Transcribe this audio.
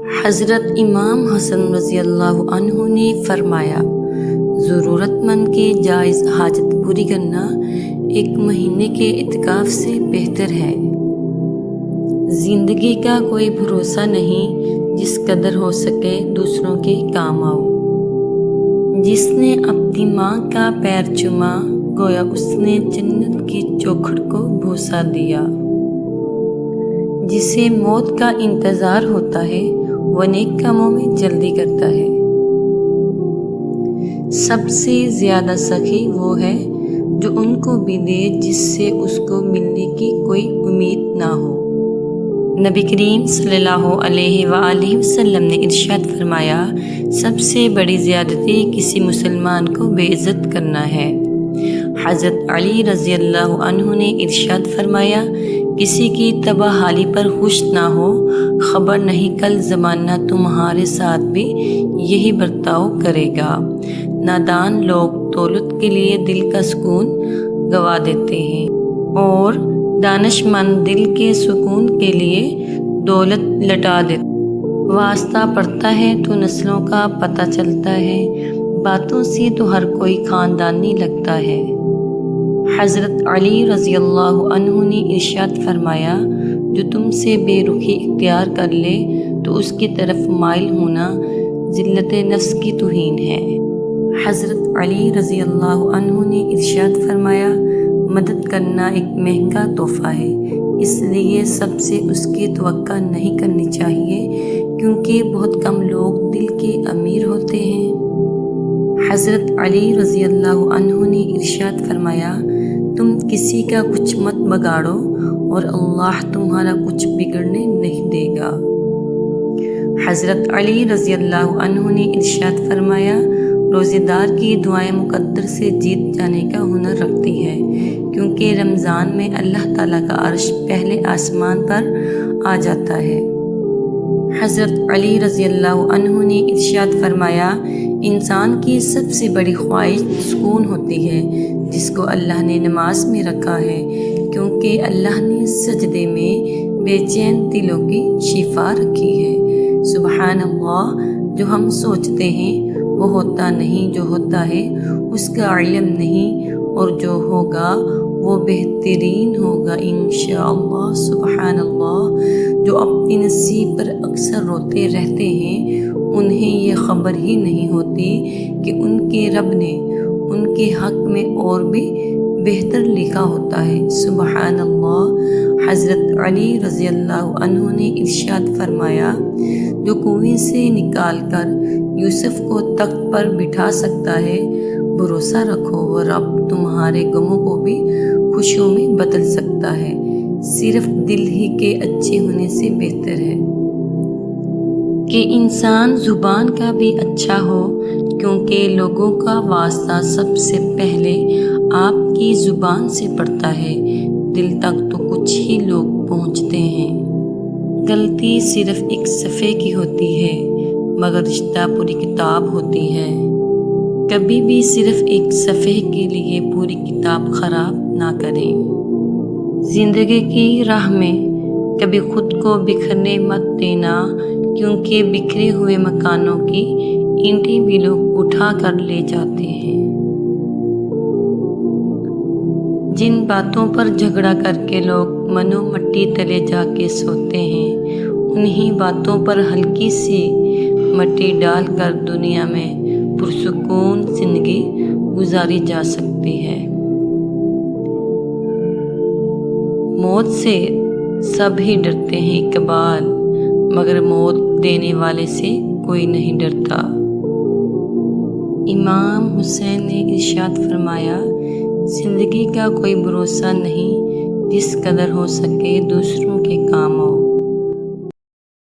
حضرت امام حسن رضی اللہ عنہ نے فرمایا، ضرورت مند کی جائز حاجت پوری کرنا 1 مہینے کے اعتکاف سے بہتر ہے۔ زندگی کا کوئی بھروسہ نہیں، جس قدر ہو سکے دوسروں کے کام آؤ۔ جس نے اپنی ماں کا پیر چوما، گویا اس نے جنت کی چوکھٹ کو بوسہ دیا۔ جسے موت کا انتظار ہوتا ہے وہ نیک کاموں میں جلدی کرتا ہے۔ سب سے زیادہ سخی وہ ہے جو ان کو بھی دے جس سے اس کو ملنے کی کوئی امید نہ ہو۔ نبی کریم صلی اللہ علیہ وآلہ وسلم نے ارشاد فرمایا، سب سے بڑی زیادتی کسی مسلمان کو بے عزت کرنا ہے۔ حضرت علی رضی اللہ عنہ نے ارشاد فرمایا، کسی کی تباہ حالی پر خوش نہ ہو، خبر نہیں کل زمانہ تمہارے ساتھ بھی یہی برتاؤ کرے گا۔ نادان لوگ دولت کے لیے دل کا سکون گوا دیتے ہیں اور دانش مند دل کے سکون کے لیے دولت لٹا دیتے۔ واسطہ پڑتا ہے تو نسلوں کا پتہ چلتا ہے، باتوں سے تو ہر کوئی خاندانی لگتا ہے۔ حضرت علی رضی اللہ عنہ نے ارشاد فرمایا، جو تم سے بے رخی اختیار کر لے تو اس کی طرف مائل ہونا ذلت نفس کی توہین ہے۔ حضرت علی رضی اللہ عنہ نے ارشاد فرمایا، مدد کرنا ایک مہنگا تحفہ ہے، اس لیے سب سے اس کی توقع نہیں کرنی چاہیے، کیونکہ بہت کم لوگ دل کے امیر ہوتے ہیں۔ حضرت علی رضی اللہ عنہ نے ارشاد فرمایا، تم کسی کا کچھ مت بگاڑو اور اللہ تمہارا کچھ بگڑنے نہیں دے گا۔ حضرت علی رضی اللہ عنہ نے ارشاد فرمایا، روزے دار کی دعائیں مقدر سے جیت جانے کا ہنر رکھتی ہے، کیونکہ رمضان میں اللہ تعالیٰ کا عرش پہلے آسمان پر آ جاتا ہے۔ حضرت علی رضی اللہ عنہ نے ارشاد فرمایا، انسان کی سب سے بڑی خواہش سکون ہوتی ہے، جس کو اللہ نے نماز میں رکھا ہے، کیونکہ اللہ نے سجدے میں بے چین دلوں کی شفا رکھی ہے۔ سبحان اللہ، جو ہم سوچتے ہیں وہ ہوتا نہیں، جو ہوتا ہے اس کا علم نہیں، اور جو ہوگا وہ بہترین ہوگا انشاءاللہ۔ سبحان اللہ، جو اپنی نصیب پر اکثر روتے رہتے ہیں انہیں یہ خبر ہی نہیں ہوتی کہ ان کے رب نے ان کے حق میں اور بھی بہتر لکھا ہوتا ہے۔ سبحان اللہ۔ حضرت علی رضی اللہ عنہ نے ارشاد فرمایا، جو کنویں سے نکال کر یوسف کو تخت پر بٹھا سکتا ہے، بھروسہ رکھو وہ رب تمہارے غموں کو بھی خوشیوں میں بدل سکتا ہے۔ صرف دل ہی کے اچھے ہونے سے بہتر ہے کہ انسان زبان کا بھی اچھا ہو، کیونکہ لوگوں کا واسطہ سب سے پہلے آپ کی زبان سے پڑتا ہے، دل تک تو کچھ ہی لوگ پہنچتے ہیں۔ غلطی صرف ایک صفحے کی ہوتی ہے، مگر رشتہ پوری کتاب ہوتی ہے۔ کبھی بھی صرف ایک صفحے کے لیے پوری کتاب خراب نہ کریں۔ زندگی کی راہ میں کبھی خود کو بکھرنے مت دینا، کیونکہ بکھرے ہوئے مکانوں کی اینٹیں بھی لوگ اٹھا کر لے جاتے ہیں۔ جن باتوں پر جھگڑا کر کے لوگ منو مٹی تلے جا کے سوتے ہیں، انہی باتوں پر ہلکی سی مٹی ڈال کر دنیا میں پرسکون زندگی گزاری جا سکتی ہے۔ موت سے سب ہی ڈرتے ہیں اقبال، مگر موت دینے والے سے کوئی نہیں ڈرتا۔ امام حسین نے ارشاد فرمایا، زندگی کا کوئی بھروسہ نہیں، جس قدر ہو سکے دوسروں کے کام آؤ۔